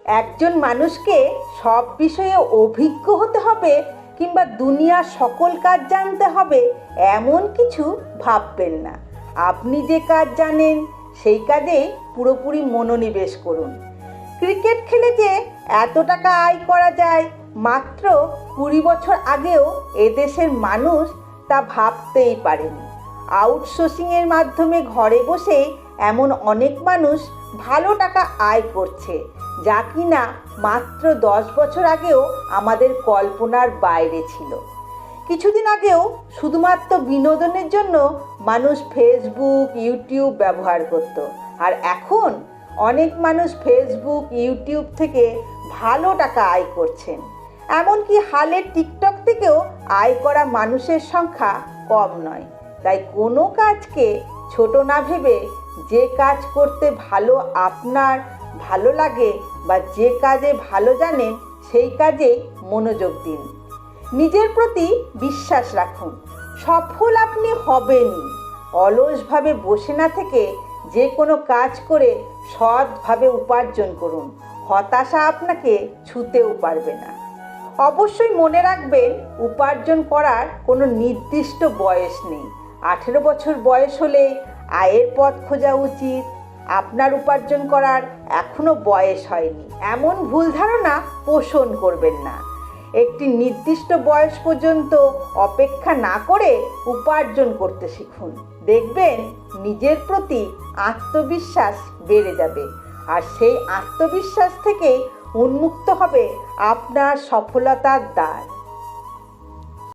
একজন মানুষকে সব বিষয়ে অভিজ্ঞ হতে হবে কিংবা দুনিয়ার সকল কাজ জানতে হবে এমন কিছু ভাববেন না। আপনি যে কাজ জানেন সেই কাজে পুরোপুরি মনোনিবেশ করুন। ক্রিকেট খেলে যে এত টাকা আয় করা যায় মাত্র 20 বছর আগেও এদেশের মানুষ তা ভাবতেই পারেনি। আউটসোর্সিংয়ের মাধ্যমে ঘরে বসে এমন অনেক মানুষ ভালো টাকা আয় করছে যা কিনা মাত্র 10 বছর আগেও আমাদের কল্পনার বাইরে ছিল। কিছুদিন আগেও শুধুমাত্র বিনোদনের জন্য মানুষ ফেসবুক, ইউটিউব ব্যবহার করত, আর এখন অনেক মানুষ ফেসবুক, ইউটিউব থেকে ভালো টাকা আয় করছেন। এমনকি হালের টিকটক থেকেও আয় করা মানুষের সংখ্যা কম নয়। তাই কোনো কাজকে ছোট না ভেবে যে কাজ করতে আপনার ভালো লাগে বা যে কাজে ভালো জানেন সেই কাজে মনোযোগ দিন। নিজের প্রতি বিশ্বাস রাখুন, সফল আপনি হবেনই। অলসভাবে বসে না থেকে যে কোনো কাজ করে সৎভাবে উপার্জন করুন। হতাশা আপনাকে ছুঁতেও পারবে না। অবশ্যই মনে রাখবেন, উপার্জন করার কোনো নির্দিষ্ট বয়স নেই। 18 বছর বয়স হলে আয়ের পথ খোঁজা উচিত। আপনার উপার্জন করার এখনো বয়স হয়নি এমন ভুল ধারণা পোষণ করবেন না। একটি নির্দিষ্ট বয়স পর্যন্ত অপেক্ষা না করে উপার্জন করতে শিখুন। দেখবেন নিজের প্রতি আত্মবিশ্বাস বেড়ে যাবে, আর সেই আত্মবিশ্বাস থেকেই উন্মুক্ত হবে আপনার সফলতার দ্বার।